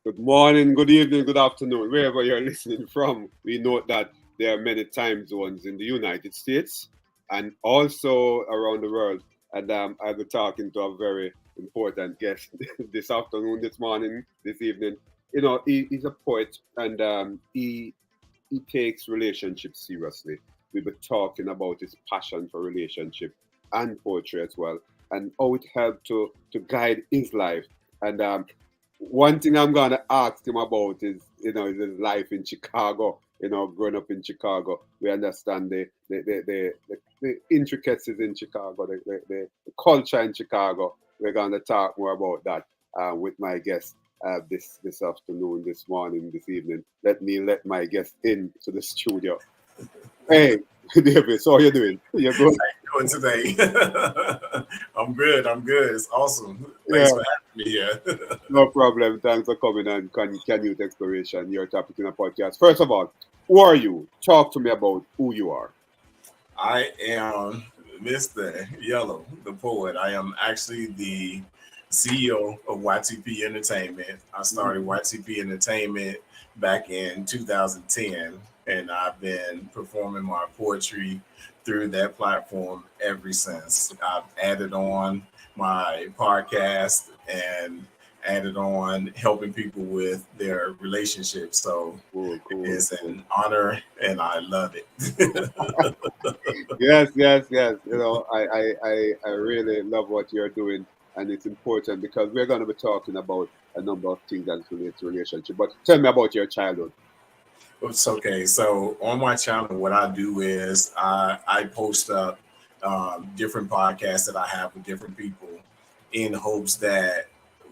Good morning, good evening, good afternoon, wherever you're listening from. We note that there are many time zones in the United States and also around the world. And I'll be talking to a very important guest this afternoon, this morning, this evening. He's a poet and he takes relationships seriously. We'll be talking about his passion for relationship and poetry as well, and how it helped to guide his life. And one thing I'm gonna ask him about is his life in Chicago. Growing up in Chicago, we understand the intricacies in Chicago, the culture in Chicago. We're gonna talk more about that with my guest this afternoon, this morning, this evening. Let me let my guest in to the studio. Hey, Davis, how you doing? You good? How you doing today? I'm good. I'm good. It's awesome. Yeah, Thanks for having me here. no problem. Thanks for coming on Canyouth Exploration, your topic in a podcast. First of all, who are you? Talk to me about who you are. I am Mr. Yellow, the poet. I am actually the CEO of YTP Entertainment. I started YTP Entertainment back in 2010, and I've been performing my poetry through that platform ever since. I've added on my podcast and added on helping people with their relationships. So Cool, cool, it's cool. an honor and I love it. Yes, yes, yes. I really love what you're doing, and it's important because we're going to be talking about a number of things that relate to relationship. But tell me about your childhood. It's okay. So on my channel, what I do is I post up different podcasts that I have with different people in hopes that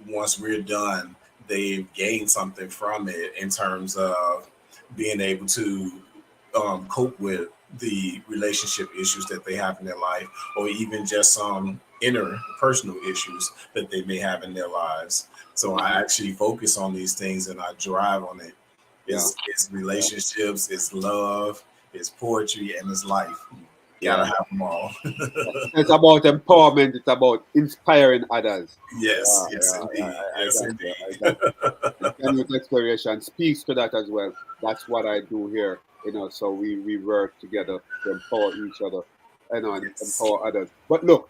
once we're done, they've gained something from it in terms of being able to cope with the relationship issues that they have in their life, or even just some inner personal issues that they may have in their lives. So I Mhm. actually focus on these things and I drive on it. Yeah, It's yeah, relationships, it's love, it's poetry, and it's life. You gotta yeah. have them all. It's about empowerment. It's about inspiring others. Yes, Yeah, yes, yeah, yeah. indeed, I yes, got you. I indeed. got you. And Canyouth Exploration speaks to that as well. That's what I do here. So we work together to empower each other, and Yes, empower others. But look,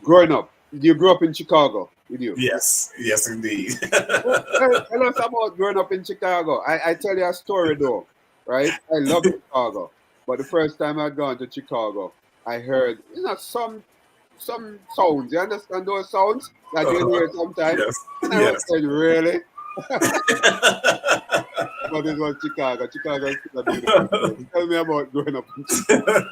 growing up, you grew up in Chicago, did you? yes, yes, indeed. Tell us about growing up in Chicago. I tell you a story though, right? I love Chicago, but the first time I'd gone to Chicago, I heard some sounds. You understand those sounds that you hear sometimes? Yes, And I was yes. saying, really? But it was Chicago. Chicago is still a beautiful place. Tell me about growing up in Chicago.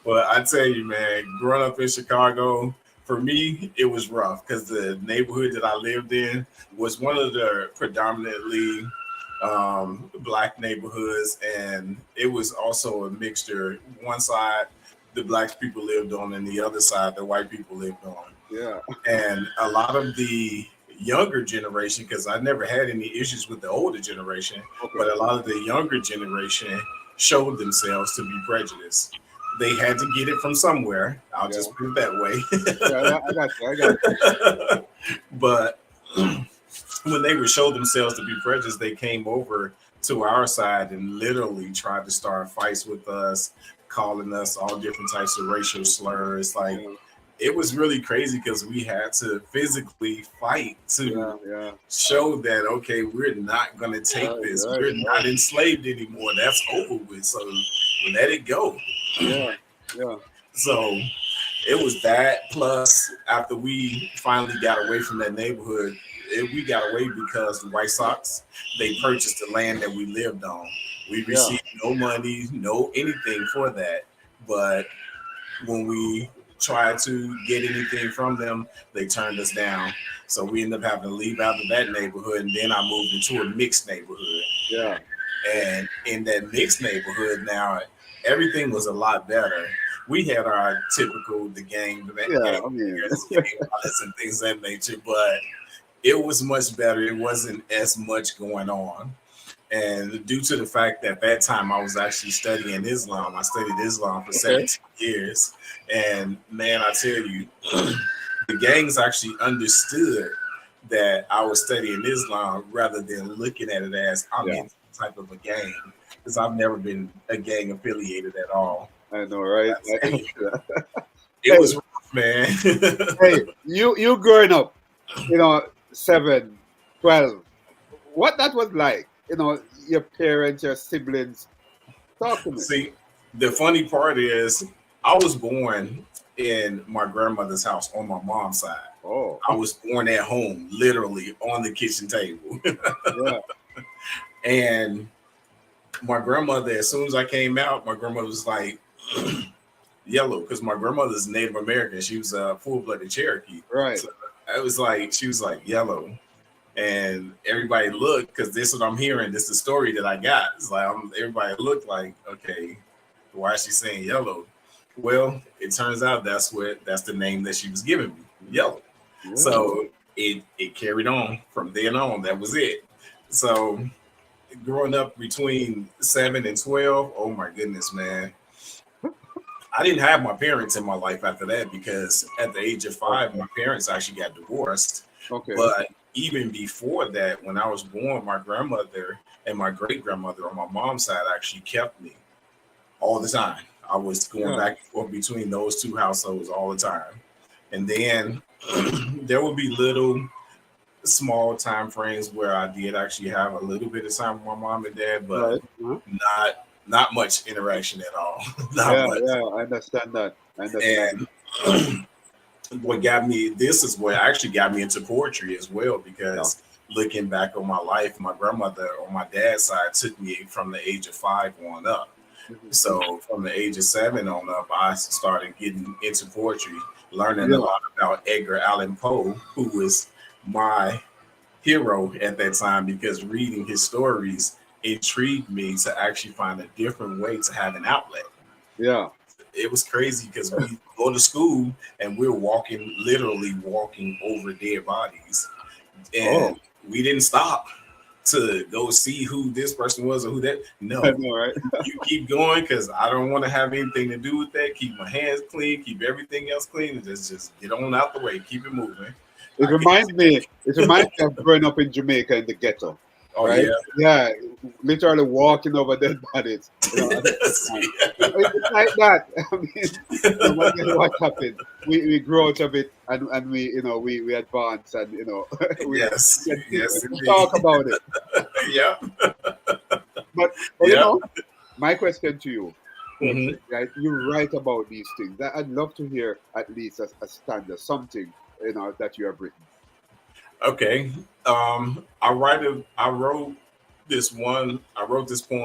Well, I tell you, man, growing up in Chicago, for me, it was rough because the neighborhood that I lived in was one of the predominantly black neighborhoods, and it was also a mixture. One side, the black people lived on, and the other side, the white people lived on. Yeah. And a lot of the younger generation, because I never had any issues with the older generation, Okay. but a lot of the younger generation showed themselves to be prejudiced. They had to get it from somewhere. I'll Yeah. just put it that Yeah. Yeah. I got you. I got you. way. But when they would show themselves to be prejudiced, they came over to our side and literally tried to start fights with us, calling us all different types of racial slurs. Like Yeah. it was really crazy because we had to physically fight Yeah. to Yeah. show that okay, we're not going to take Right. this. Right. We're Right. not enslaved anymore. That's over with. So let it go. Yeah. Yeah. So it was that. Plus, after we finally got away from that neighborhood, we got away because the White Sox they purchased the land that we lived on. We Yeah. received no money, no anything for that. But when we tried to get anything from them, they turned us down. So we ended up having to leave out of that neighborhood, and then I moved into a mixed neighborhood. Yeah. And in that mixed neighborhood now, everything was a lot better. We had our typical Yeah. gang I mean, bangers, gang violence, and things of that nature, but it was much better. It wasn't as much going on. And due to the fact that that time I was actually studying Islam, I studied Islam for okay. 17 years. And man, I tell you, the gangs actually understood that I was studying Islam rather than looking at it as I'm in some type of a gang, because I've never been a gang affiliated at all. I know, right? It was rough, man. Hey, you growing up, 7, 12, what that was like, your parents, your siblings. Talk to me. See, the funny part is I was born in my grandmother's house on my mom's side. Oh. I was born at home, literally on the kitchen table. Yeah. And my grandmother, as soon as I came out, my grandmother was like, Yehloe, because my grandmother's Native American. She was a full-blooded Cherokee. Right. So she was like, Yehloe. And everybody looked, because this is what I'm hearing. This is the story that I got. It's like everybody looked like, okay, why is she saying Yehloe? Well, it turns out that's the name that she was giving me, Yehloe. Yeah. So it carried on from then on. That was it. So growing up between 7 and 12, oh my goodness, man. I didn't have my parents in my life after that, because at the age of 5, my parents actually got divorced. Okay. But even before that, when I was born, my grandmother and my great grandmother on my mom's side actually kept me all the time. I was going back and forth between those two households all the time. And then there would be little small time frames where I did actually have a little bit of time with my mom and dad, but not much interaction at all. Much. Yeah, I understand that. And this is what actually got me into poetry as well, because looking back on my life, my grandmother on my dad's side took me from the age of 5 on up. Mm-hmm. So from the age of 7 on up, I started getting into poetry, learning a lot about Edgar Allan Poe, who was my hero at that time, because reading his stories intrigued me to actually find a different way to have an outlet. Yeah. It was crazy, because we go to school and we're literally walking over dead bodies. And we didn't stop to go see who this person was or who that. No, I know, right? You keep going, because I don't want to have anything to do with that. Keep my hands clean, keep everything else clean, and just get on out the way, keep it moving. It reminds me of growing up in Jamaica in the ghetto. Oh, right? Yeah, literally walking over dead bodies. It's like that. I mean, what happened? We grew out of it, and we advance, and we talk about it. Yeah. But my question to you, right? You write about these things. I'd love to hear at least a standard, something that you have written. Okay. I wrote this poem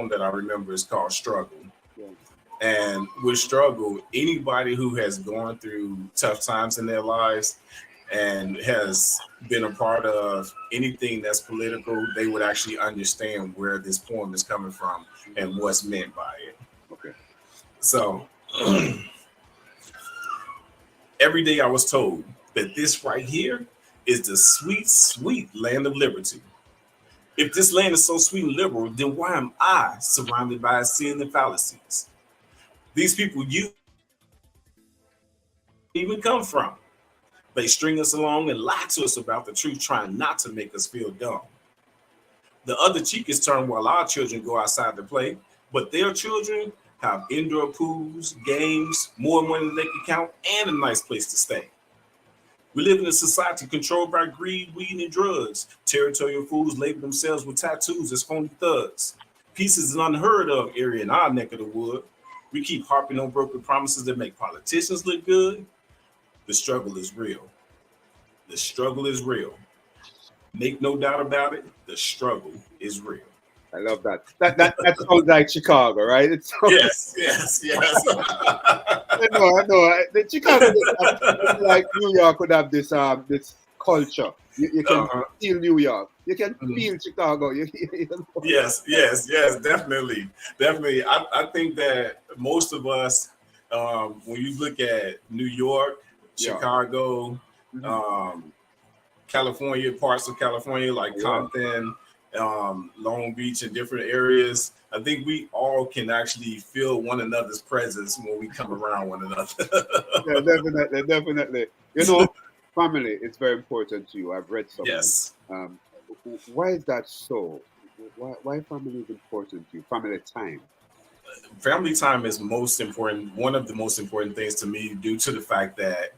that I remember is called Struggle. Yeah. And with struggle, anybody who has gone through tough times in their lives and has been a part of anything that's political, they would actually understand where this poem is coming from and what's meant by it. Okay. So every day I was told that this right here is the sweet, sweet land of liberty. If this land is so sweet and liberal, then why am I surrounded by sin and fallacies? These people you even come from. They string us along and lie to us about the truth, trying not to make us feel dumb. The other cheek is turned while our children go outside to play, but their children have indoor pools, games, more money than they can count, and a nice place to stay. We live in a society controlled by greed, weed, and drugs. Territorial fools label themselves with tattoos as phony thugs. Peace is an unheard of area in our neck of the wood. We keep harping on broken promises that make politicians look good. The struggle is real. The struggle is real. Make no doubt about it, the struggle is real. I love that. That sounds like Chicago, right? Yes. I know. The Chicago, like New York, would have this culture. You can feel New York. You can feel Chicago. Yes, definitely. I think that most of us, when you look at New York, Chicago, California, parts of California like Compton, Long Beach, and different areas, I think we all can actually feel one another's presence when we come around one another. Yeah, definitely. family is very important to you. I've read somewhere. Yes. Um, why is that so? Why family is important to you? Family time. Family time is most important, one of the most important things to me, due to the fact that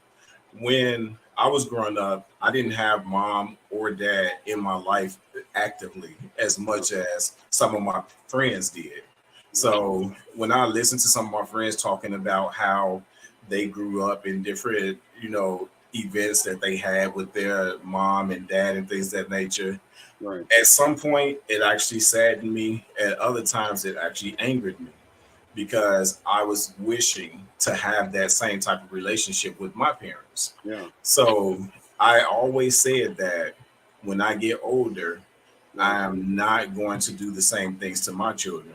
when I was growing up, I didn't have mom or dad in my life actively as much as some of my friends did. So when I listen to some of my friends talking about how they grew up in different, events that they had with their mom and dad and things of that nature, Right. at some point it actually saddened me. At other times it actually angered me because I was wishing to have that same type of relationship with my parents. Yeah. So I always said that when I get older, Yeah. I'm not going to do the same things to my children.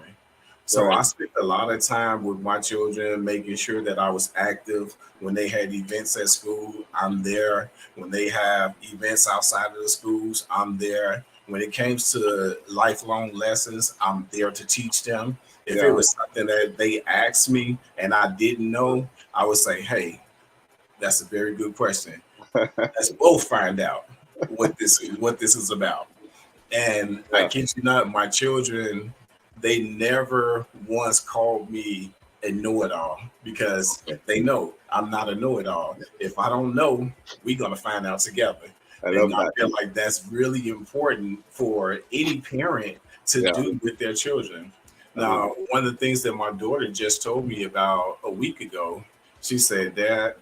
So I Right. spent a lot of time with my children, making sure that I was active. When they had events at school, I'm there. When they have events outside of the schools, I'm there. When it comes to lifelong lessons, I'm there to teach them. If it Yeah. was something that they asked me and I didn't know, I would say, hey, that's a very good question. Let's both find out what this is about. And I Yeah. kid you not, my children, they never once called me a know-it-all because Okay. they know I'm not a know-it-all. If I don't know, we're gonna find out together. I And love I that. feel like that's really important for any parent to Yeah. do with their children. Uh-huh. Now, one of the things that my daughter just told me about a week ago, she said, Dad,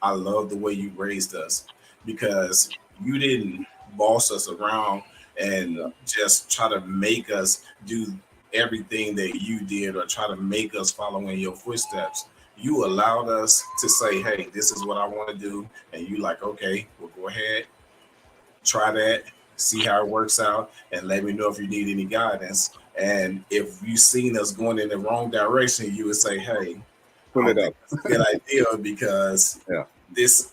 I love the way you raised us because you didn't boss us around Yeah. and just try to make us do everything that you did or try to make us follow in your footsteps. You allowed us to say, hey, this is what I want to do. And you like, okay, well, go ahead, try that, see how it works out, and let me know if you need any guidance. And if you seen us going in the wrong direction, you would say, hey, I Pull it don't up. think that's a good idea because Yeah. this,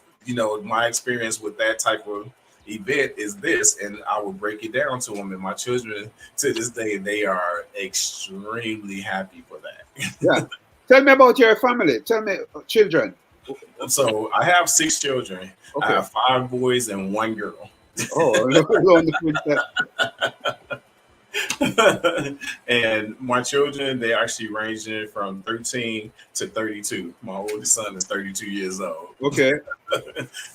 my experience with that type of event is this, and I will break it down to them. And my children, to this day, they are extremely happy for Yeah. that. Tell me about your family. Tell me, children. So I have 6 children. I Okay. have 5 boys and 1 girl. Oh, on the princess. And my children, they actually ranging from 13 to 32. My oldest son is 32 years old. Okay.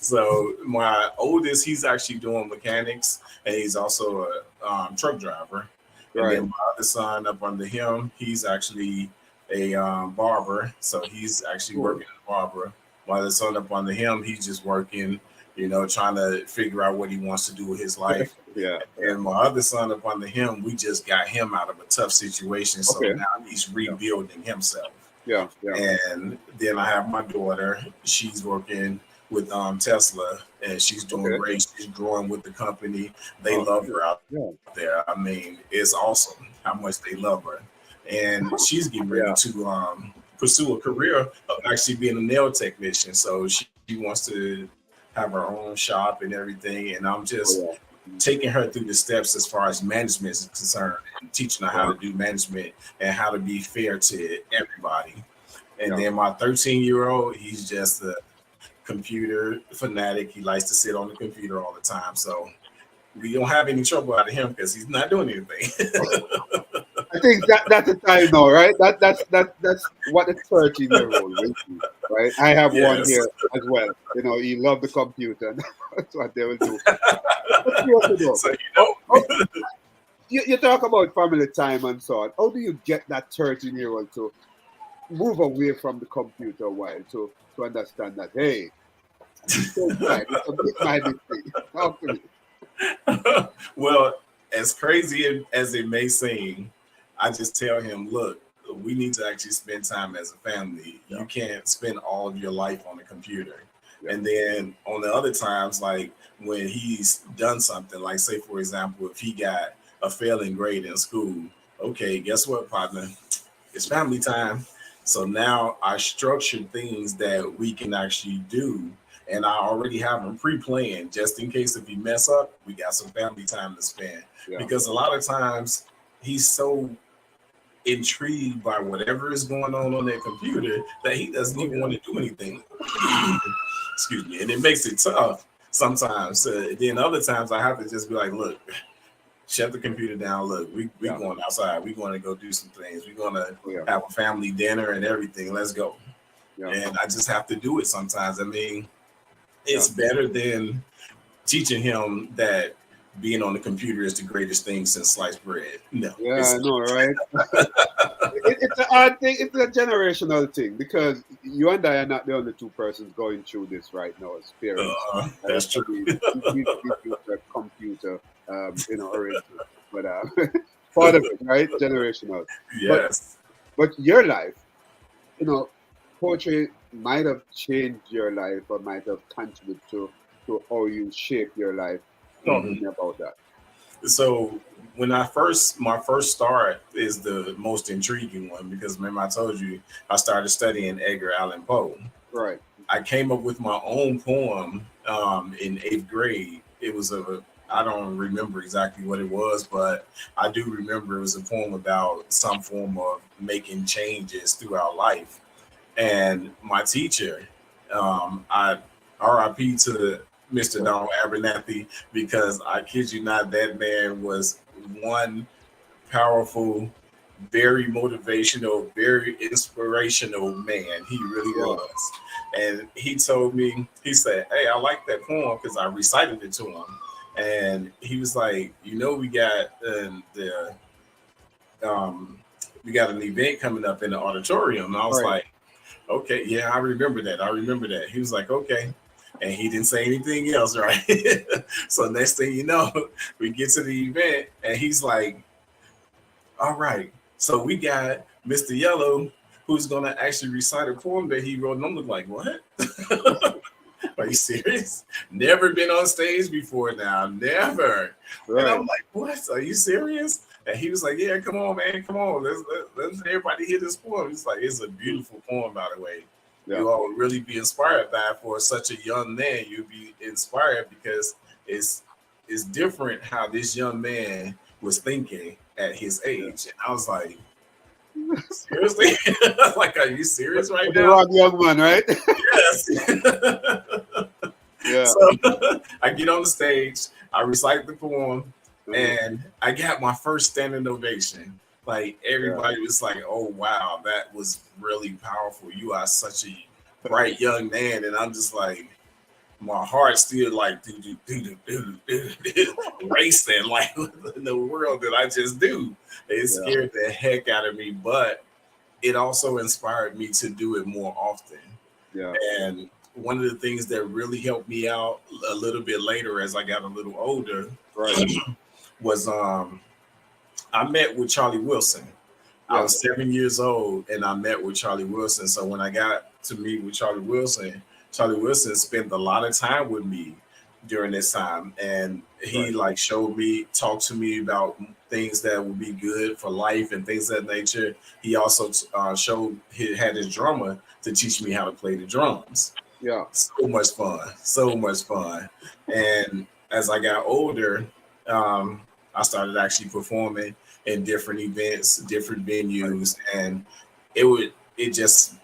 So my oldest, he's actually doing mechanics, and he's also a truck driver. And Right. then my other son up under him, he's actually a barber. So he's actually Cool. working as a barber. My other son up under him, he's just working, trying to figure out what he wants to do with his life. Yeah. Yeah. And my other son up under him, we just got him out of a tough situation. So Okay. now he's rebuilding himself. Yeah. Yeah. And then I have my daughter. She's working with Tesla, and she's doing Okay. great. She's growing with the company. They Oh, love her out yeah. there. I mean, it's awesome how much they love her. And she's getting ready Yeah. to pursue a career of actually being a nail technician. So she wants to have her own shop and everything. And I'm Oh, just yeah. taking her through the steps as far as management is concerned, and teaching her how Yeah. to do management and how to be fair to everybody. And Yeah. then my 13-year-old, he's just a computer fanatic. He likes to sit on the computer all the time. So we don't have any trouble out of him because he's not doing anything. I think that's the time now, right? That's what the 13-year-old will do, right? I have one Yes. here as well. He love the computer. That's what they will do. That's crazy though. So Oh, you talk about family time and so on. How do you get that 13-year-old to move away from the computer a while to understand that, hey, don't mind, it's a big-minded thing. Talk to me. Well, as crazy as it may seem, I just tell him, look, we need to actually spend time as a family. Yeah. You can't spend all of your life on the computer. Yeah. And then on the other times, like when he's done something, like say, for example, if he got a failing grade in school, okay, guess what, partner? It's family time. So now I structured things that we can actually do. And I already have them pre-planned just in case if he mess up, we got some family time to spend. Yeah. Because a lot of times he's so intrigued by whatever is going on that computer that he doesn't even want to do anything. Excuse me. And it makes it tough. sometimes. Then other times I have to just be like, look, shut the computer down. Look, we going outside. We going to go do some things. We're going to have a family dinner and everything. Let's go. And I just have to do it sometimes. I mean, it's better than teaching him that being on the computer is the greatest thing since sliced bread. No. Yeah, I know, right? It's an odd thing. It's a generational thing because you and I are not the only two persons going through this right now as parents. That's true. We use a computer, oriented, but part of it, right? Generational. Yes. But your life, poetry might have changed your life or might have contributed to how you shape your life. Talk to me about that. So my first start is the most intriguing one because remember I told you I started studying Edgar Allan Poe. Right. I came up with my own poem in 8th grade. It was I don't remember exactly what it was, but I do remember it was a poem about some form of making changes throughout life. And my teacher, I RIP to Mr. Donald Abernathy, because I kid you not, that man was one powerful, very motivational, very inspirational man. He really was. And he told me, he said, hey, I like that poem because I recited it to him. And he was like, we got we got an event coming up in the auditorium. And I was like, okay, yeah, I remember that. He was like, okay. And he didn't say anything else, right? So next thing you know, we get to the event and he's like, all right, so we got Mr. Yehloe who's going to actually recite a poem that he wrote. And I'm like, what? Are you serious? Never been on stage before now. Never. Right. And I'm like, what? Are you serious? And he was like, yeah, come on, man. Come on. Let's everybody hear this poem. It's like, it's a beautiful poem, by the way. Yeah. You all would really be inspired by it. For such a young man. You'd be inspired because it's different how this young man was thinking at his age. And I was like, seriously? Like, are you serious right now? The wrong young man, right? Yes. Yeah. So I get on the stage, I recite the poem, and I got my first standing ovation. Like, everybody was like, oh, wow, that was really powerful. You are such a bright young man. And I'm just like, my heart still like racing, like in the world that I just do. It scared the heck out of me, but it also inspired me to do it more often. Yeah. And one of the things that really helped me out a little bit later as I got a little older was I met with Charlie Wilson. I was 7 years old and I met with Charlie Wilson. So when I got to meet with Charlie Wilson spent a lot of time with me during this time. And he talked to me about things that would be good for life and things of that nature. He also had his drummer to teach me how to play the drums. Yeah. So much fun. And as I got older, I started actually performing in different events, different venues, and it just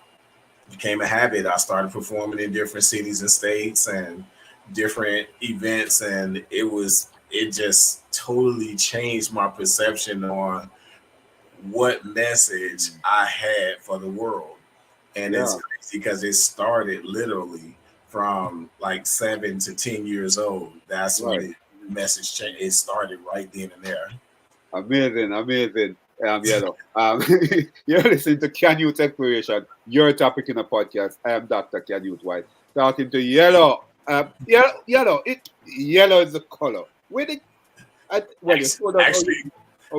became a habit. I started performing in different cities and states and different events, and it just totally changed my perception on what message I had for the world. And it's crazy because it started literally from like 7 to 10 years old. That's when the message changed. It started right then and there. Amazing. Yehloe. You're listening to Canyouth Exploration, your topic in a podcast. I am Dr. Canyouth White, talking to Yehloe. Yehloe is the color.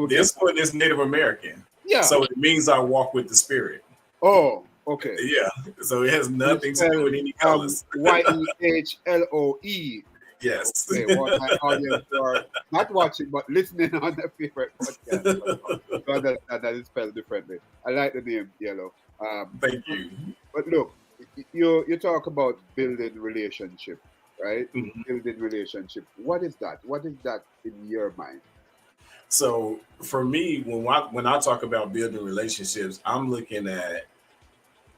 This one is Native American. Yeah. So it means I walk with the spirit. Oh, okay. Yeah. So it has nothing to do with any colors. Yehloe. Yes. Okay, well, my audience are not watching but listening on their favorite podcast. So that is spelled differently. I like the name Yehloe. Thank you. But look, you talk about building relationship, right? Mm-hmm. Building relationship. What is that? What is that in your mind? So for me, when I talk about building relationships, I'm looking at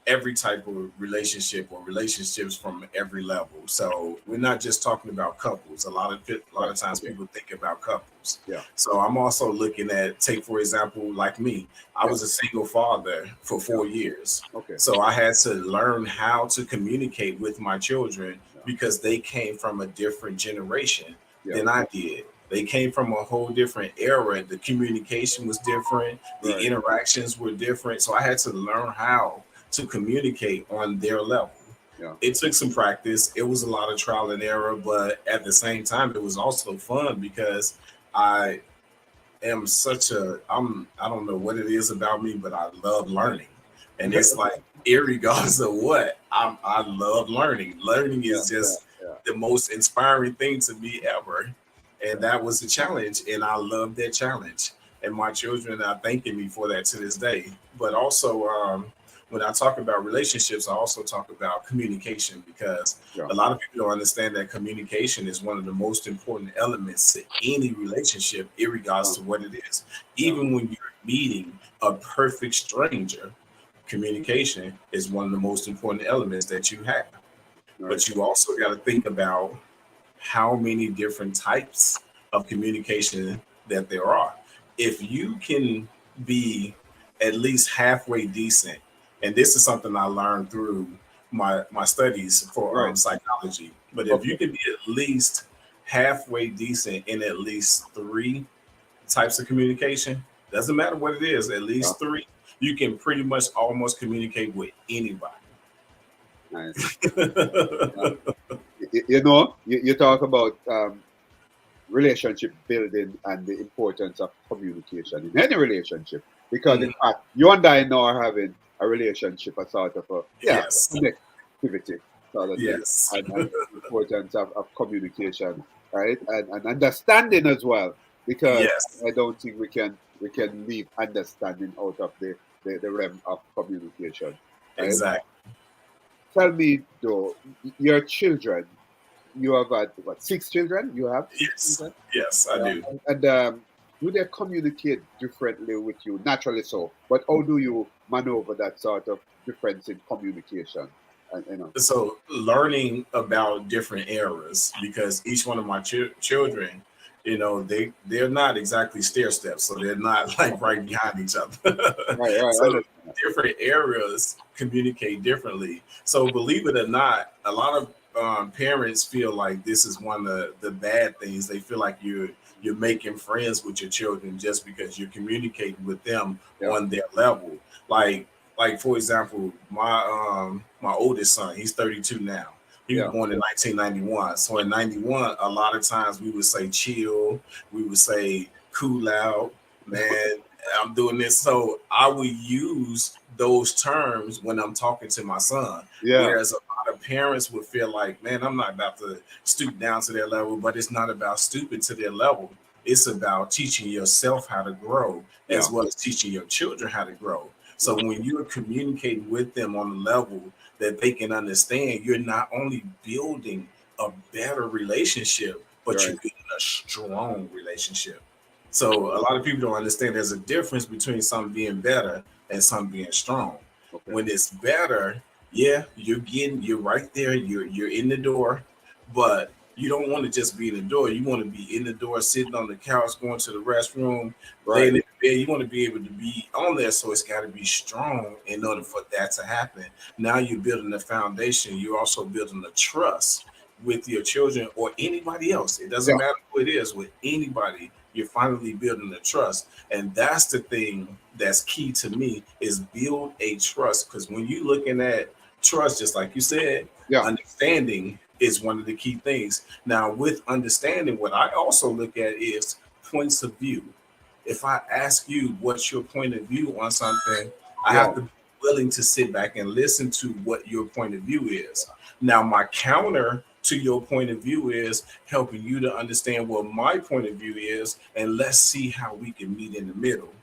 every type of relationship or relationships from every level. So we're not just talking about couples. A lot of times people think about couples. Yeah. So I'm also looking at, take for example, like me, I was a single father for 4 years. Okay. So I had to learn how to communicate with my children because they came from a different generation than I did. They came from a whole different era. The communication was different. The interactions were different. So I had to learn how to communicate on their level. It took some practice. It was a lot of trial and error, but at the same time, it was also fun because I am I don't know what it is about me, but I love learning. And it's like, irregardless of what, I love learning. Learning is just the most inspiring thing to me ever. And that was a challenge, and I love that challenge. And my children are thanking me for that to this day. But also, when I talk about relationships, I also talk about communication because a lot of people don't understand that communication is one of the most important elements to any relationship, irregardless of what it is. Even when you're meeting a perfect stranger, communication is one of the most important elements that you have. But you also got to think about how many different types of communication that there are. If you can be at least halfway decent, and this is something I learned through my studies for psychology, but if you can be at least halfway decent in at least 3 types of communication, doesn't matter what it is, at least 3, you can pretty much almost communicate with anybody. Nice. You talk about relationship building and the importance of communication in any relationship, because in fact, you and I now are having a relationship, a sort of connectivity, sort of and the importance of communication, right, and understanding as well, because I don't think we can leave understanding out of the realm of communication. Right? Exactly. Tell me though, your children, you have had, what, 6 children? You have 6 children? Yes, I do. And do they communicate differently with you? Naturally so. But how do you maneuver that sort of difference in communication? And, So learning about different eras, because each one of my children, they're not exactly stair steps, so they're not like right behind each other. So different eras communicate differently. So believe it or not, a lot of parents feel like this is one of the bad things. They feel like you're making friends with your children just because you're communicating with them on their level. Like for example, my oldest son, he's 32 now. He was born in 1991. So in 91, a lot of times we would say chill, we would say cool out, man, I'm doing this. So I would use those terms when I'm talking to my son. Whereas a lot of parents would feel like, man, I'm not about to stoop down to their level, but it's not about stooping to their level. It's about teaching yourself how to grow as well as teaching your children how to grow. So when you're communicating with them on a level that they can understand, you're not only building a better relationship, but you're building a strong relationship. So a lot of people don't understand there's a difference between something being better and something being strong. When it's better, you're right there, you're in the door, but you don't want to just be in the door. You want to be in the door, sitting on the couch, going to the restroom, laying in the bed. You want to be able to be on there, so it's got to be strong in order for that to happen. Now you're building a foundation. You're also building a trust with your children or anybody else. It doesn't matter who it is, with anybody. You're finally building a trust. And that's the thing that's key to me, is build a trust. Because when you're looking at trust, just like you said, understanding is one of the key things. Now, with understanding, what I also look at is points of view. If I ask you what's your point of view on something, I have to be willing to sit back and listen to what your point of view is. Now, my counter to your point of view is helping you to understand what my point of view is, and let's see how we can meet in the middle.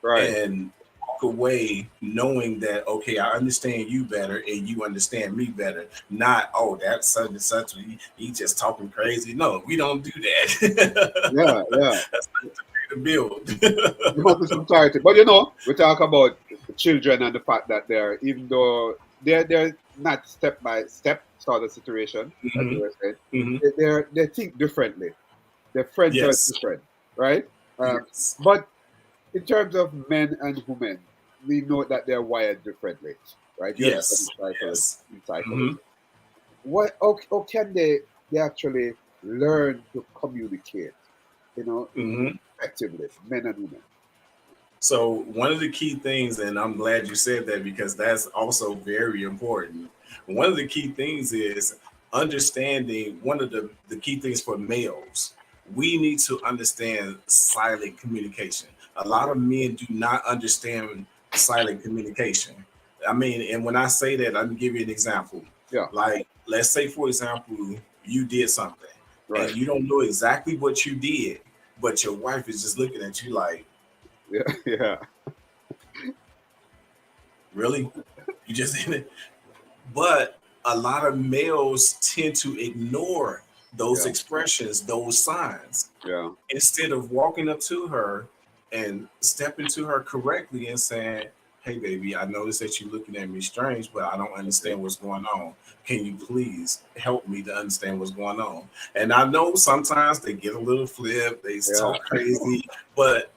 And walk away knowing that, okay, I understand you better and you understand me better. Not, oh, that's such and such, he just talking crazy. No, we don't do that. That's not the way to build. You must be some clarity. But we talk about the children and the fact that they're, even though they're not step by step sort of situation, as you Mm-hmm. were saying. Mm-hmm. They think differently. Their friends are Yes. different, right? Yes. But in terms of men and women, we know that they're wired differently, right? You study Yes. psychology Yes. in Mm-hmm. psychology. What? How can they actually learn to communicate? Mm-hmm. Effectively, men and women. So one of the key things, and I'm glad you said that because that's also very important. One of the key things is understanding one of the key things for males. We need to understand silent communication. A lot Okay. of men do not understand silent communication. I mean, and when I say that, let me give you an example. Yeah. Like, let's say, for example, you did something Right. and you don't know exactly what you did, but your wife is just looking at you like, Yeah. Yeah. really? You just did it. But a lot of males tend to ignore those Yeah. expressions, those signs, Yeah. instead of walking up to her and stepping to her correctly and saying, "Hey, baby, I noticed that you're looking at me strange, but I don't Okay. understand what's going on. Can you please help me to understand what's going on?" And I know sometimes they get a little flip, they Yeah. talk crazy, but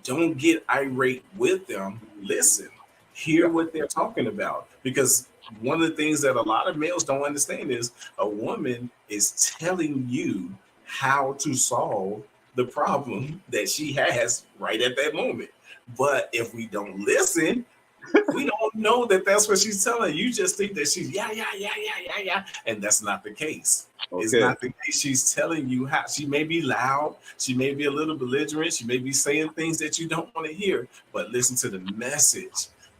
don't get irate with them. Listen, hear Yeah. what they're talking about. Because one of the things that a lot of males don't understand is a woman is telling you how to solve the problem that she has right at that moment. But if we don't listen, we don't know that that's what she's telling you. You just think that she's yeah, and that's not the case. It's Okay. not the case. She's telling you how she may be loud, she may be a little belligerent, she may be saying things that you don't want to hear, but listen to the message.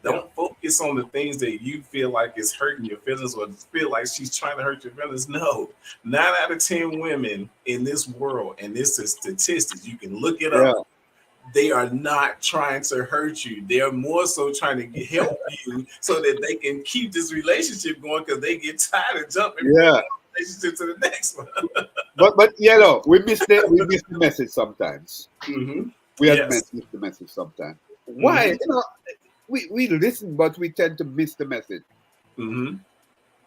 Yeah. Don't focus on the things that you feel like is hurting your feelings or feel like she's trying to hurt your feelings. No, 9 out of 10 women in this world, and this is statistics, you can look it Yeah. up, they are not trying to hurt you. They are more so trying to help you so that they can keep this relationship going because they get tired of jumping from Yeah. one relationship to the next one. But we miss the message sometimes. Mm-hmm. We as men Yes. miss the message sometimes. Why? Mm-hmm. We listen, but we tend to miss the message. Mm-hmm.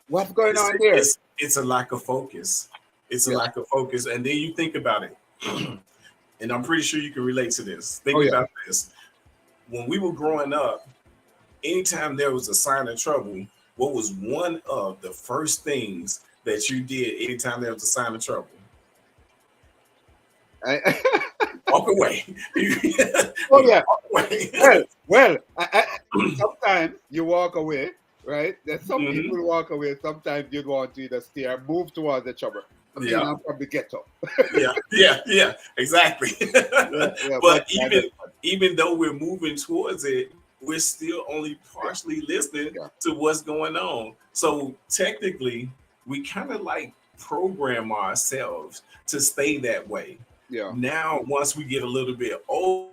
What's going It's, on there? it's a lack of focus. It's a Yeah. lack of focus. And then you think about it. And I'm pretty sure you can relate to this. Oh Think yeah. about this. When we were growing up, anytime there was a sign of trouble, what was one of the first things that you did anytime there was a sign of trouble? I, Walk away. oh We yeah. walk away. Well. Sometimes you walk away, right? There's some Mhm. people walk away. Sometimes you'd want to either stay or move towards the trouble. I mean, Yeah, I'm from the ghetto. yeah, exactly. Yeah. Yeah. But But I understand. even though we're moving towards it, we're still only Yeah. partially listening Yeah. to what's going on. So technically, we kind of like program ourselves to stay that way. Yeah. Now, once we get a little bit older,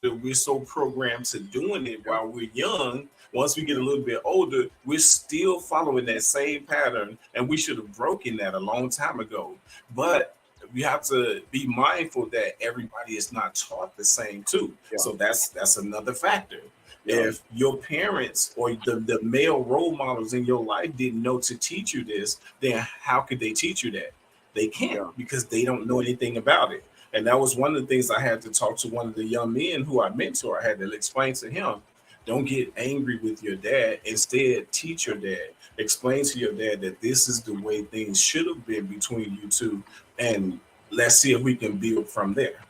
we're so programmed to doing it while we're Yeah. young. Once we get a little bit older, we're still following that same pattern, and we should have broken that a long time ago. But we have to be mindful that everybody is not taught the same too. Yeah. So that's another factor. Yeah. If your parents or the male role models in your life didn't know to teach you this, then how could they teach you that? They can't Yeah. because they don't know anything about it. And that was one of the things I had to talk to one of the young men who I mentor. I had to explain to him, don't get angry with your dad. Instead, teach your dad. Explain to your dad that this is the way things should have been between you two. And let's see if we can build from there.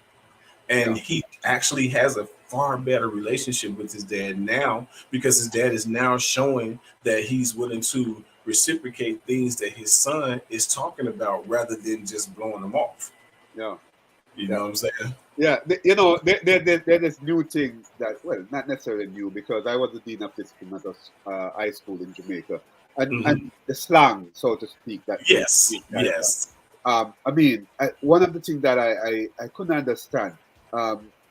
And Yeah. he actually has a far better relationship with his dad now because his dad is now showing that he's willing to reciprocate things that his son is talking about rather than just blowing them off. Yeah. You Yeah. know what I'm saying? Yeah, there's new things that, well, not necessarily new, because I was the dean of discipline at a high school in Jamaica, and Mm-hmm. the slang, so to speak, that these Yes, guys yes. I mean, one of the things that I couldn't understand,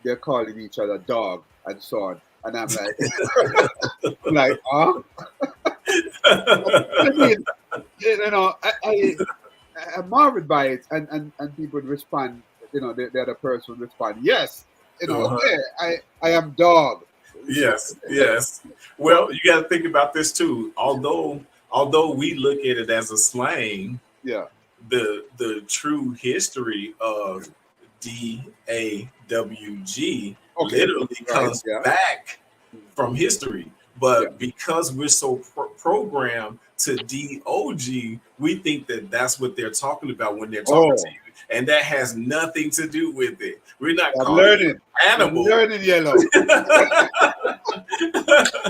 they're calling each other dog and so on, and I'm like, like, I mean, I'm marveled by it, and people would respond, the other person would respond, yes, Uh-huh. hey, I am dog. Yes, yes. Well, you got to think about this too. Although we look at it as a slang, Yeah. the true history of DAWG Okay. literally Right. comes Yeah. back from history. Yeah. But because we're so programmed to DOG, we think that that's what they're talking about when they're talking to Oh, you. And that has nothing to do with it. We're not I'm calling you learning. an I'm animal. learning, Yellow.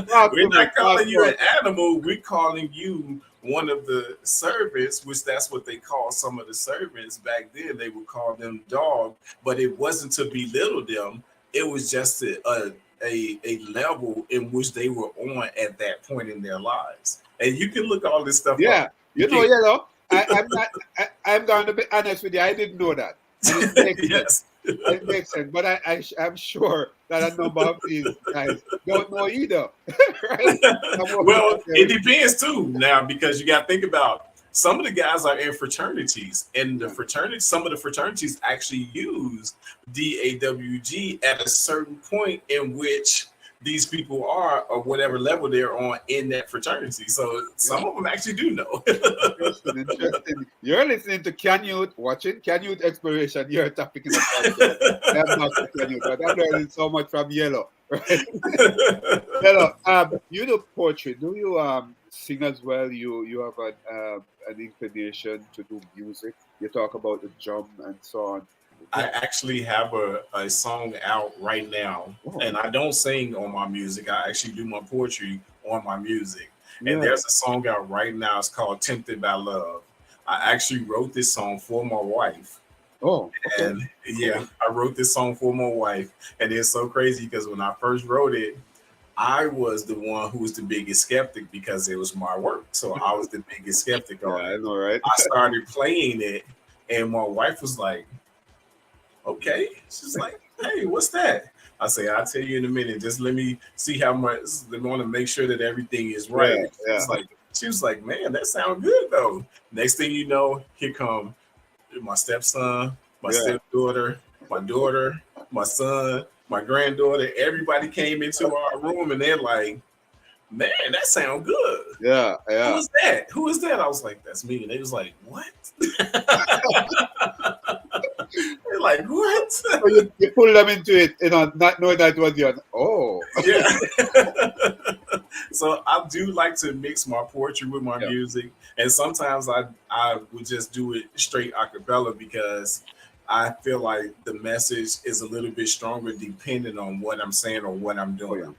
Talk We're to me. not Talk calling you to an us. animal. We're calling you one of the servants, which that's what they call some of the servants back then. They would call them dog, but it wasn't to belittle them. It was just a level in which they were on at that point in their lives. And you can look all this stuff up. Yeah. You You know, can, Yellow, I'm not, I'm going to be honest with you. I didn't know that. And it makes sense. yes. It makes sense. But I'm sure that a number of these guys don't know either. Right? I'm working Well, out there it with depends too now because you got to think about some of the guys are in fraternities, and the yeah. fraternities, some of the fraternities actually use DAWG at a certain point in which these people are or whatever level they're on in that fraternity. So Yeah. some of them actually do know. Interesting, interesting. You're listening to Canyouth, watching Canyouth Exploration. You're tapping in the podcast. I'm not to Canyouth, but I'm learning so much from Yellow. Right? Yellow, you do poetry. Do you sing as well? You have an inclination to do music. You talk about the drum and so on. I Yeah. actually have a song out right now, Oh, and I don't sing on my music. I actually do my poetry on my music. And yeah. there's a song out right now. It's called Tempted by Love. I actually wrote this song for my wife. Oh, okay. And yeah, Cool. I wrote this song for my wife. And it's so crazy because when I first wrote it, I was the one who was the biggest skeptic because it was my work. So I was the biggest skeptic Yeah, on I it. know, right? I started playing it, and my wife was like, okay. She's like, hey, what's that? I say, I'll tell you in a minute. Just let me see how much they want to make sure that everything is right. Yeah, And yeah. she was like, man, that sounds good though. Next thing you know, here come my stepson, my Yeah. stepdaughter, my daughter, my son, my granddaughter. Everybody came into our room and they're like, man, that sounds good. Yeah, Who yeah. is that? Who is that? I was like, that's me. And they was like, what? They're like, what? So you pull them into it, not knowing that it was your. Oh, Yeah. So I do like to mix my poetry with my yeah. music, and sometimes I would just do it straight a cappella because I feel like the message is a little bit stronger depending on what I'm saying or what I'm Oh, yeah. doing.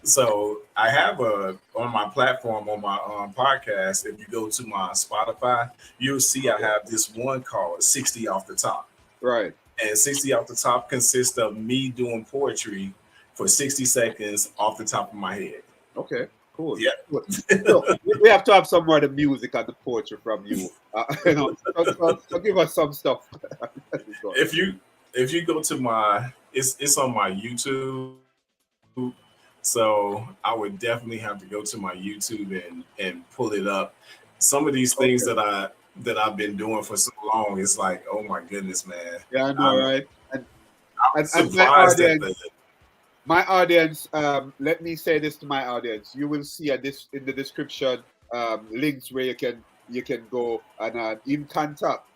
So I have on my platform on my podcast. If you go to my Spotify, you'll see I Okay. have this one called 60 Off the Top. Right. And 60 Off the Top consists of me doing poetry for 60 seconds off the top of my head. Okay. Cool. Yeah. Cool. So we have to have some more of the music and the poetry from you. So give us some stuff. Go on. If you go to it's on my YouTube. So I would definitely have to go to my YouTube and pull it up. Some of these things Okay. that I've been doing for so long, it's like, oh my goodness, man. Yeah, I know, I'm right? And I'm and surprised at the my audience, let me say this to my audience. You will see this in the description links where you can go and in contact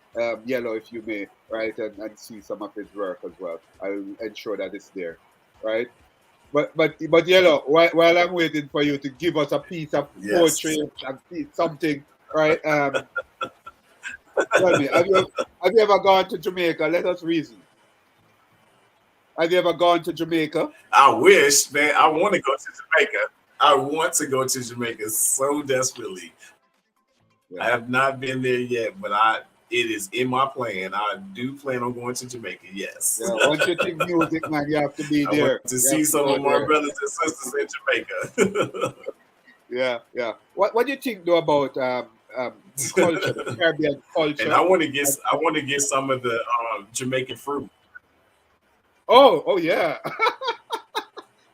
Yellow if you may, right, and see some of his work as well. I'll ensure that it's there, right? But Yellow, while I'm waiting for you to give us a piece of yes. poetry and something, right? Tell me, have you ever gone to Jamaica? Let us reason. Have you ever gone to Jamaica? I wish, man. I want to go to Jamaica. I want to go to Jamaica so desperately. I have Yeah. not been there yet, but it is in my plan. I do plan on going to Jamaica. Yes. Yeah. Once you think music, man, you have to I be want there. to You see have to some of go my there. brothers and sisters in Jamaica. Yeah, yeah. What do you think though about the culture, the Caribbean And culture? I want to get some of the Jamaican fruit. Oh, yeah.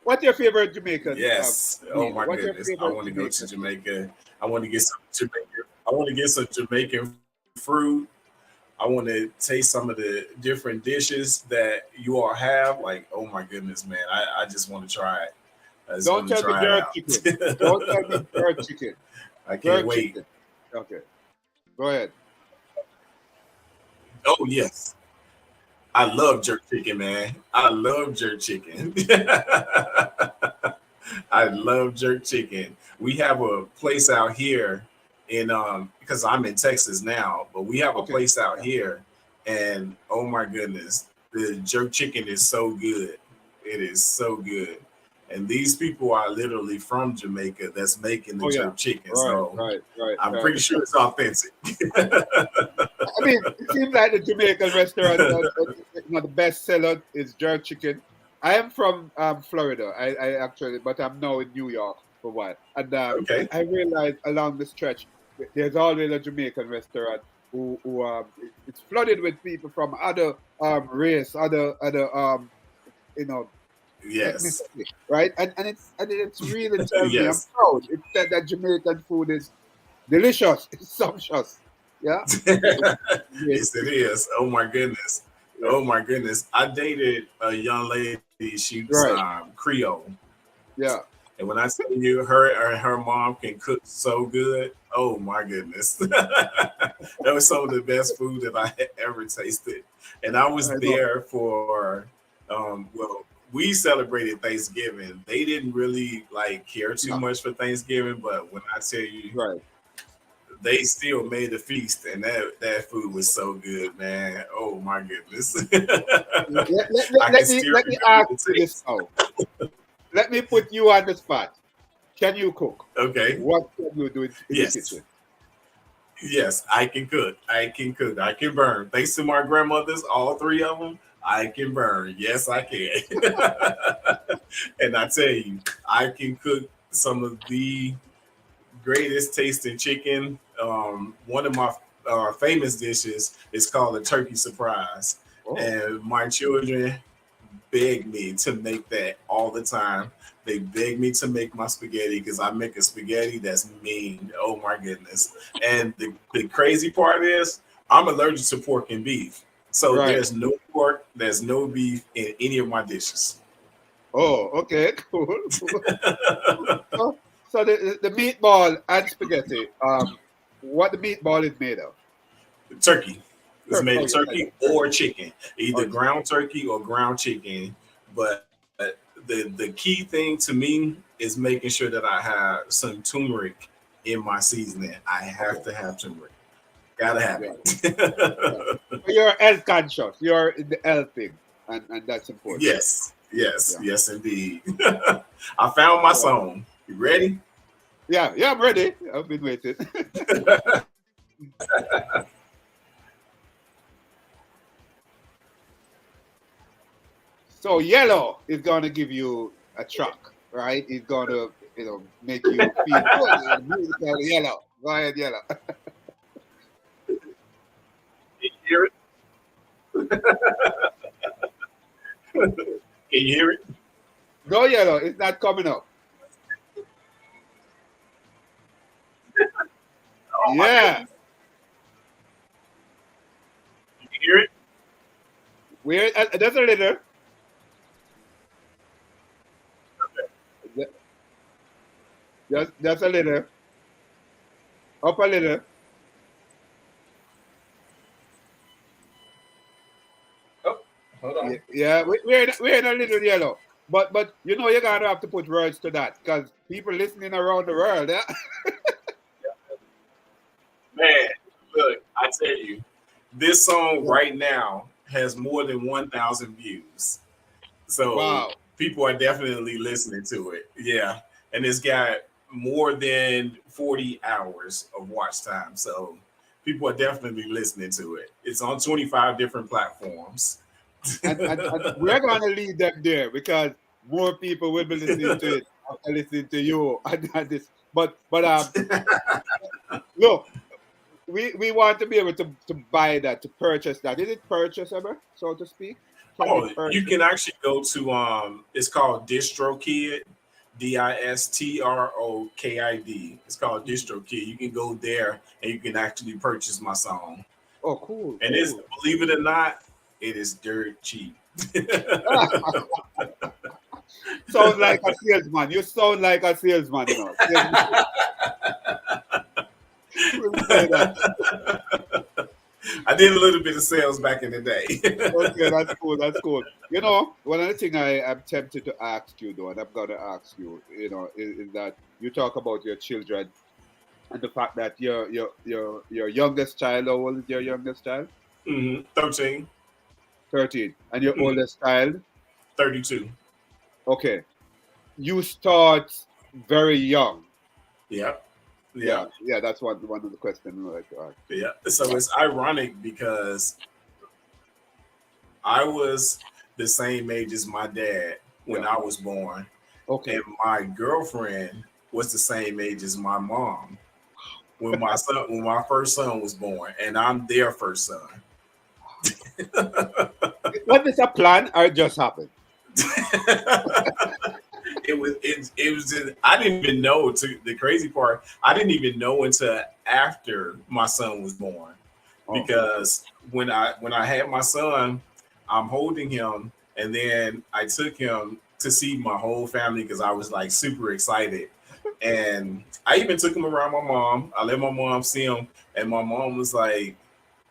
What's your favorite Jamaican Yes. Oh meal? my What's your goodness. I favorite want to go to Jamaican meal? Jamaica. I want to get some Jamaican. I want to get some Jamaican fruit. I want to taste some of the different dishes that you all have. Like, oh my goodness, man. I just want to try it. I just Don't want to tell me try it jerk out. chicken. Don't tell me jerk chicken. I can't Jerk wait. chicken. Okay. Go ahead. Oh yes, I love jerk chicken, man. I love jerk chicken. I love jerk chicken. We have a place out here in because I'm in Texas now, but we have a Okay. place out Yeah. here, and oh my goodness, the jerk chicken is so good. It is so good. And these people are literally from Jamaica that's making the Oh yeah. jerk chicken. Right, So right, right, I'm right. pretty sure it's authentic. I mean, it seems like the Jamaican restaurant, the best seller is jerk chicken. I am from Florida. I actually, but I'm now in New York for a while. And Okay. I realized along the stretch, there's always a Jamaican restaurant who it's flooded with people from other race, other you know Yes. ethnicity, right? And it's really tells me I'm Yes. proud. It said that Jamaican food is delicious. It's sumptuous. Yeah. Yes. Yes, it is. Oh my goodness. Yeah. Oh my goodness. I dated a young lady. She was Right. Creole. Yeah. And when I tell you her mom can cook so good, oh my goodness. That was some of the best food that I had ever tasted. And I was I know. there for well, we celebrated Thanksgiving. They didn't really like care too Yeah. much for Thanksgiving, but when I tell you Right. they still made a feast, and that food was so good, man. Oh my goodness. Let, let, I let, can let me still let me remember ask the you this taste. now. Let me put you on the spot. Can you cook? Okay. What can you do in the Yes. kitchen? Yes, I can cook. I can cook. I can burn. Thanks to my grandmothers, all three of them, I can burn. Yes, I can. And I tell you, I can cook some of the greatest tasting chicken. One of my famous dishes is called a turkey surprise. Oh, And my children beg me to make that all the time. They beg me to make my spaghetti because I make a spaghetti that's mean. Oh my goodness. And the crazy part is I'm allergic to pork and beef. So right. there's no pork, there's no beef in any of my dishes. Oh, okay, cool. Cool. So the meatball and spaghetti. What the meatball is made of? Turkey. It's Turkey. made Oh, of yeah, yeah, turkey yeah. Turkey. or chicken, either Or chicken. ground turkey or ground chicken. But the key thing to me is making sure that I have some turmeric in my seasoning. I Okay. have to have turmeric. Gotta have Yeah. Yeah. it. So you're health conscious. You're in the health thing, and that's important. Yes, yes, Yeah. yes, indeed. I found my Yeah. song. You ready? Yeah. Yeah. I'm ready. I've been waiting. So Yellow is going to give you a truck, right? He's going to, make you feel good. Musical Yellow. Go ahead, Yellow. Can you hear it? Can you hear it? Go Yellow. It's not coming up. Oh my Yeah. goodness. Can you hear it? Where? That's a little. Just a little. Up a little. Oh, hold Yeah. on. Yeah. We're in a little Yellow. But you're gonna have to put words to that because people listening around the world. Yeah. Man, look, I tell you, this song Yeah. right now has more than 1,000 views. So Wow. people are definitely listening to it. Yeah. And it's got more than 40 hours of watch time. So people are definitely listening to it. It's on 25 different platforms. And we're going to lead them there because more people will be listening to it after listening to you and this. But look, we want to be able to buy that, to purchase that. Is it purchase ever, so to speak? Can we Oh, you purchase? can actually go to it's called DistroKid, DistroKid. It's called DistroKid. You can go there and you can actually purchase my song. Oh, cool, And it's, cool. believe it or not, it is dirt cheap. Ah, Sound like a salesman. You sound like a salesman, you know. Salesman will say that. I did a little bit of sales back in the day. Okay, that's cool. That's cool. You know, one of the things I am tempted to ask you, though, and I'm going to ask you, you know, is that you talk about your children and the fact that your youngest child, how old is your youngest child? 13. 13. And your Mhm. oldest child? 32. Okay. You start very young. Yeah. Yeah, Yeah. yeah, that's one of the questions I like to ask. Yeah. So it's ironic because I was the same age as my dad when Yeah. I was born, Okay. and my girlfriend was the same age as my mom when my first son was born, and I'm their first son. Was this a plan or it just happened? I didn't even know, to the crazy part, I didn't even know until after my son was born, Oh, because when I had my son, I'm holding him, and then I took him to see my whole family because I was like super excited. And I even took him around my mom. I let my mom see him, and my mom was like,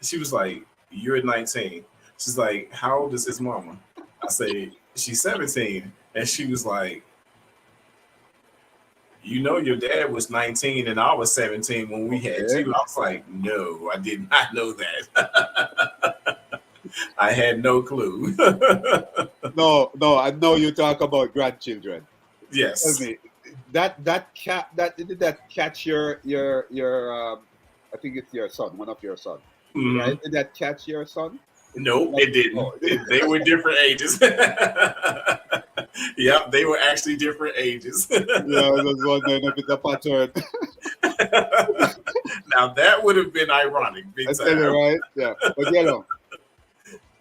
she was like, "You're 19." She's like, "How old is his mama?" I say, "She's 17." And she was like, "You know, your dad was 19 and I was 17 when we had okay. you." I was like, "No, I did not know that." I had no clue. No, no, I know you talk about grandchildren. Tell Yes. me, that cat that did that catch your I think it's your son, one of your sons, right? Hmm. Did that catch your son? It did Nope, not. it didn't. Oh, They were different ages. Yep, they were actually different ages. yeah, I was just wondering if it's a pattern. Now that would have been ironic, big I tell you, time. right? Yeah, but you know,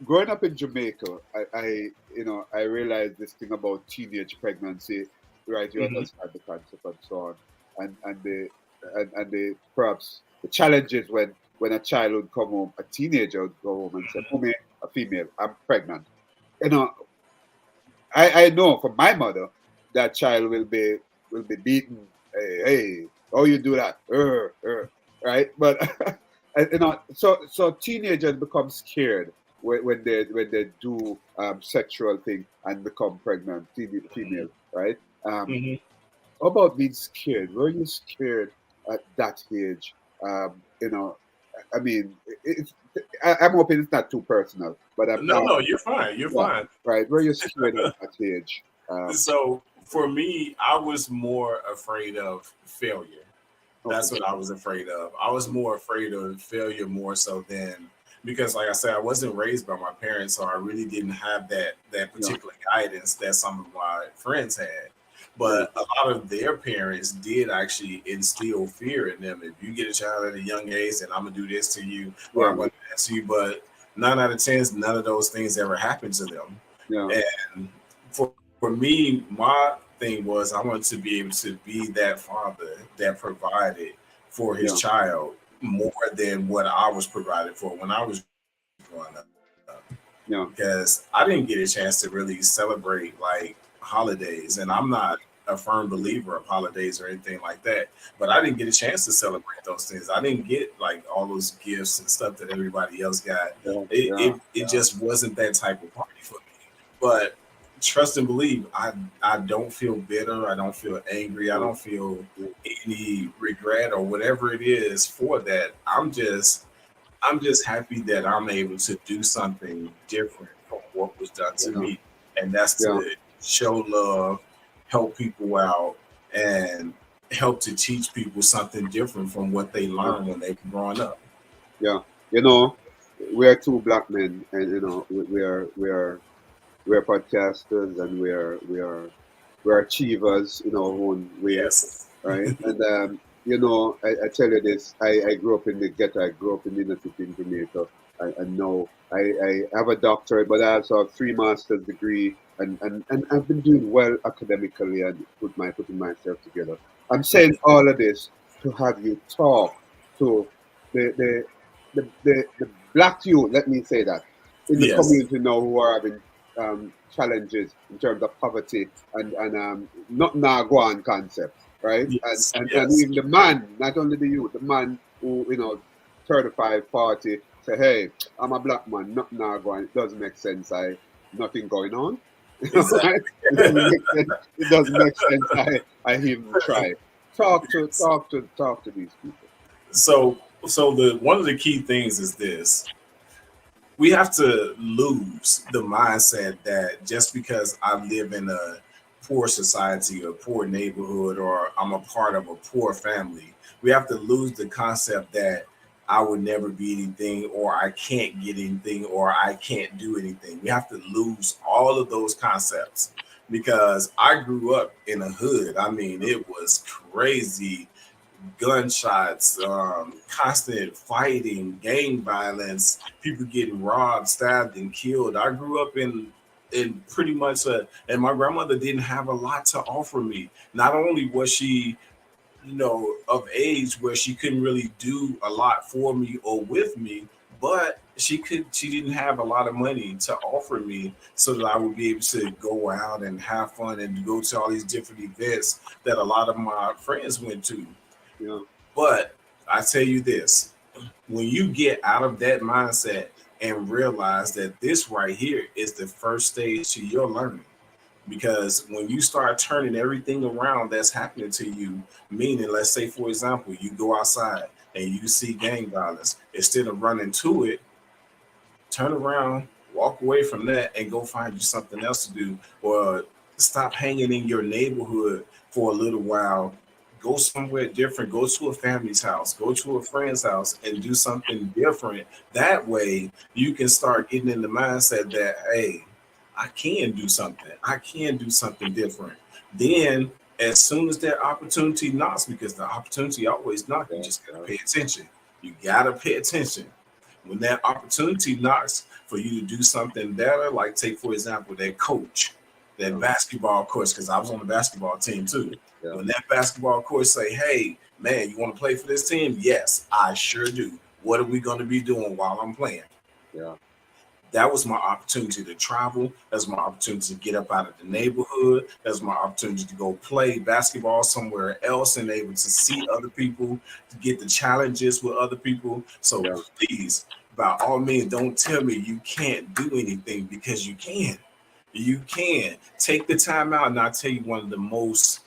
growing up in Jamaica, I realized this thing about teenage pregnancy, right? You Hmm. understand the concept and so on, and the perhaps the challenges when a child would come home, a teenager would go home and say, "Mommy, a female, I'm pregnant." You know, I know from my mother that child will be beaten. Hey, how you do that? Right? But so teenagers become scared when they do sexual thing and become pregnant, female, right? Um, Hmm. how about being scared? Were you scared at that age? I mean, I'm hoping it's not too personal, but No, no, you're fine. You're yeah, fine. right. Were you scared at that age? So for me, I was more afraid of failure. Okay. That's what I was afraid of. I was more afraid of failure more so than, because like I said, I wasn't raised by my parents, so I really didn't have that Yeah, particular guidance that some of my friends had. yeah, But a lot of their parents did actually instill fear in them. If you get a child at a young age, and I'm gonna do this to you, or yeah, I'm gonna do that to you. But 9 out of 10, none of those things ever happened to them. yeah, And for me, my thing was I wanted to be able to be that father that provided for his yeah, child more than what I was provided for when I was growing up. yeah, Because I didn't get a chance to really celebrate like holidays, and I'm not a firm believer of holidays or anything like that. But I didn't get a chance to celebrate those things. I didn't get like all those gifts and stuff that everybody else got. yeah, It yeah, it, it just wasn't that type of party for me. But trust and believe, I don't feel bitter. I don't feel angry. I yeah, don't feel yeah, any regret or whatever it is for that. I'm just happy that I'm able to do something different from what was done to yeah, me, and that's yeah, to show love, help people out, and help to teach people something different from what they yeah, learned when they were growing up. yeah. You know, we are two black men, and we are podcasters, and we're achievers in our own way, Yes. right? And I tell you this: I grew up in the ghetto. I grew up in the inner city in Jamaica, and now I have a doctorate, but I also have 3 master's degree, and I've been doing well academically and putting myself together. I'm saying all of this to have you talk to the the black youth. Let me say that in the Yes. community now who are having challenges in terms of poverty and not Naguan concepts, right? Yes, And yes. even the man, not only the youth, the man who 35, 40 say, hey, I'm a black man, not Naguan. It doesn't make sense. Nothing going on. Right? It Exactly. doesn't make sense. It doesn't make sense. I even try. Talk to these people. So the one of the key things is this: we have to lose the mindset that just because I live in a poor society or poor neighborhood or I'm a part of a poor family, we have to lose the concept that I would never be anything or I can't get anything or I can't do anything. We have to lose all of those concepts because I grew up in a hood. I mean, it was crazy gunshots, constant fighting, gang violence, people getting robbed, stabbed, and killed. I grew up in pretty much and my grandmother didn't have a lot to offer me. Not only was she, of age where she couldn't really do a lot for me or with me, but she didn't have a lot of money to offer me so that I would be able to go out and have fun and go to all these different events that a lot of my friends went to. Yeah. But I tell you this, when you get out of that mindset and realize that this right here is the first stage to your learning. Because when you start turning everything around that's happening to you, meaning, let's say, for example, you go outside and you see gang violence, instead of running to it, turn around, walk away from that, and go find you something else to do, or stop hanging in your neighborhood for a little while. Go somewhere different. Go to a family's house. Go to a friend's house and do something different. That way, you can start getting in the mindset that, hey, I can do something. I can do something different. Then, as soon as that opportunity knocks, because the opportunity always knocks, you Yeah, just gotta yeah, pay attention. You gotta pay attention when that opportunity knocks for you to do something better, like take for example that coach, that yeah, basketball coach, because I was on the basketball team too. yeah, When that basketball coach say, "Hey, man, you want to play for this team?" Yes, I sure do. What are we going to be doing while I'm playing? yeah, That was my opportunity to travel. That's my opportunity to get up out of the neighborhood. That's my opportunity to go play basketball somewhere else and able to see other people, to get the challenges with other people. So yeah, please, by all means, don't tell me you can't do anything, because you can. You can. Take the time out, and I'll tell you one of the most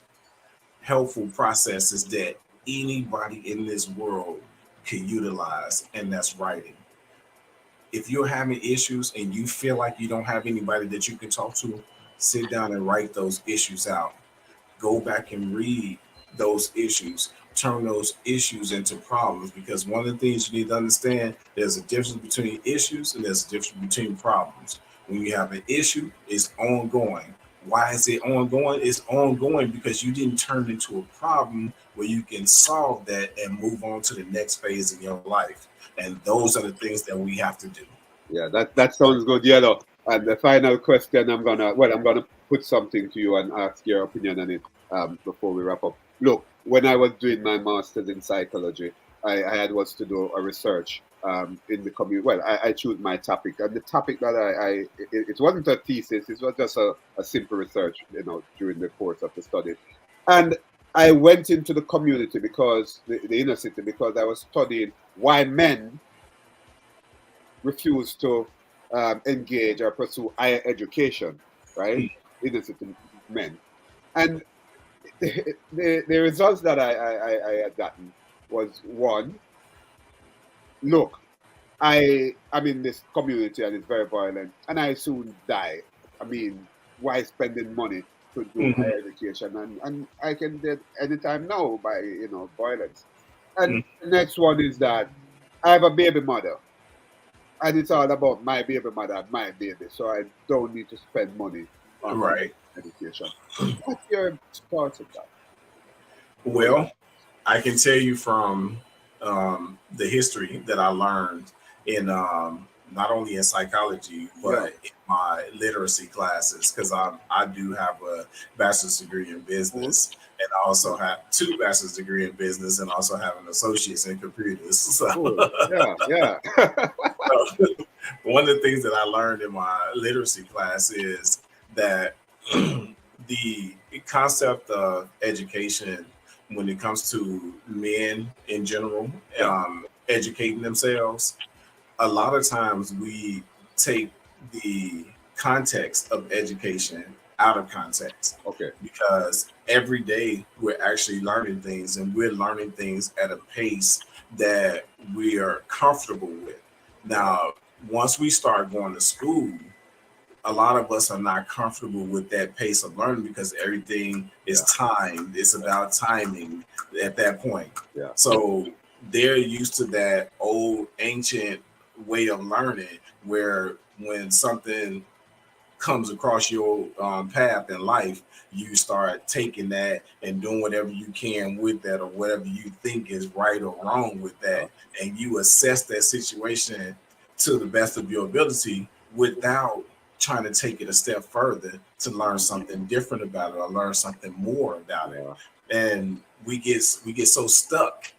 helpful processes that anybody in this world can utilize, and that's writing. If you're having issues and you feel like you don't have anybody that you can talk to, sit down and write those issues out. Go back and read those issues. Turn those issues into problems, because one of the things you need to understand, there's a difference between issues and there's a difference between problems. When you have an issue, it's ongoing. Why is it ongoing? It's ongoing because you didn't turn it into a problem where you can solve that and move on to the next phase in your life. And those are the things that we have to do. yeah. That sounds good, Yellow. And the final question, I'm gonna put something to you and ask your opinion on it before we wrap up. Look, when I was doing my master's in psychology, I had was to do a research in the community. Well, I choose my topic, and the topic that it wasn't a thesis; it was just a simple research, during the course of the study. And I went into the community because the inner city, because I was studying why men refuse to engage or pursue higher education, right? Inner city men. And the results that I had gotten was one, look, I'm in this community and it's very violent, and I soon die. I mean, why spending money to do Mhm. higher education, and I can get anytime now by violence. And the next one is that I have a baby mother, and it's all about my baby mother, my baby, so I don't need to spend money on higher Right. education. What's your thoughts of that? Those Well, I can tell you from the history that I learned in not only in psychology Yeah. but in my literacy classes, because I do have a bachelor's degree in Cool. business, and I also have two bachelor's degree in business, and also have an associate's in computers. So, Cool. Yeah. Yeah. One of the things that I learned in my literacy class is that the concept of education, when it comes to men in general, educating themselves, a lot of times we take the context of education out of context. Okay. Because every day we're actually learning things, and we're learning things at a pace that we are comfortable with. Now, once we start going to school, a lot of us are not comfortable with that pace of learning because everything is timed. It's about timing at that point. Yeah. So they're used to that old ancient way of learning where when something comes across your path in life, you start taking that and doing whatever you can with that, or whatever you think is right or wrong with that. And you assess that situation to the best of your ability without trying to take it a step further to learn something different about it or learn something more about it. And we get so stuck.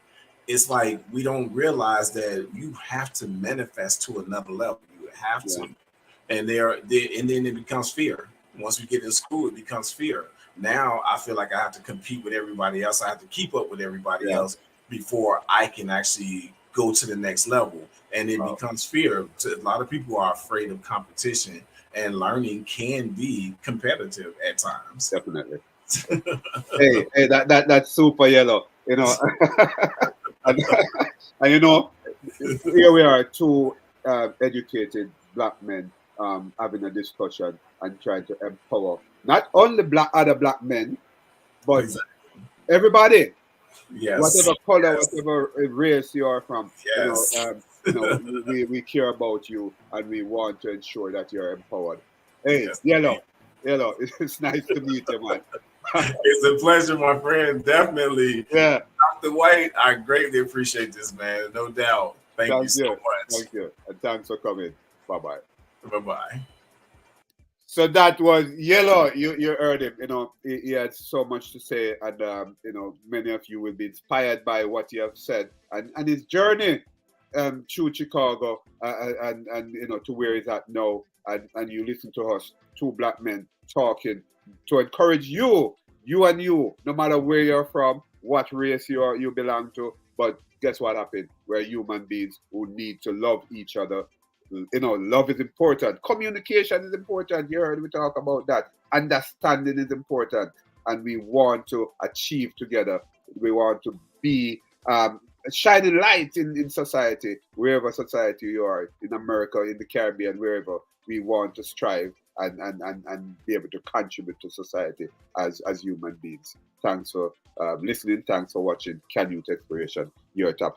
It's like we don't realize that you have to manifest to another level. You have to. And and then it becomes fear. Once we get in school, it becomes fear. Now I feel like I have to compete with everybody else. I have to keep up with everybody else before I can actually go to the next level. And it becomes fear. A lot of people are afraid of competition, and learning can be competitive at times. Definitely. hey, that's super Yehloe. You know, and you know, here we are, two educated black men having a discussion and trying to empower not only other black men, but everybody. Whatever color, whatever race you are from, we care about you, and we want to ensure that you're empowered. Hey, Yehloe, it's nice to meet you, man. It's a pleasure, my friend. Definitely. Yeah. Dr. White, I greatly appreciate this, man. No doubt. Thank you so much. Thank you. And thanks for coming. Bye-bye. Bye-bye. So that was Yehloe. You heard him. You know, he had so much to say, and many of you will be inspired by what he have said and his journey through Chicago and to where he's at now. And you listen to us, two black men talking to encourage you, no matter where you're from, what race you belong to. But guess what happened? We're human beings who need to love each other. Love is important. Communication is important. You heard me talk about that. Understanding is important. And we want to achieve together. We want to be shining light in society, wherever society you are, in America, in the Caribbean, wherever. We want to strive and be able to contribute to society as human beings. Thanks for listening. Thanks for watching Canyouth Exploration, your top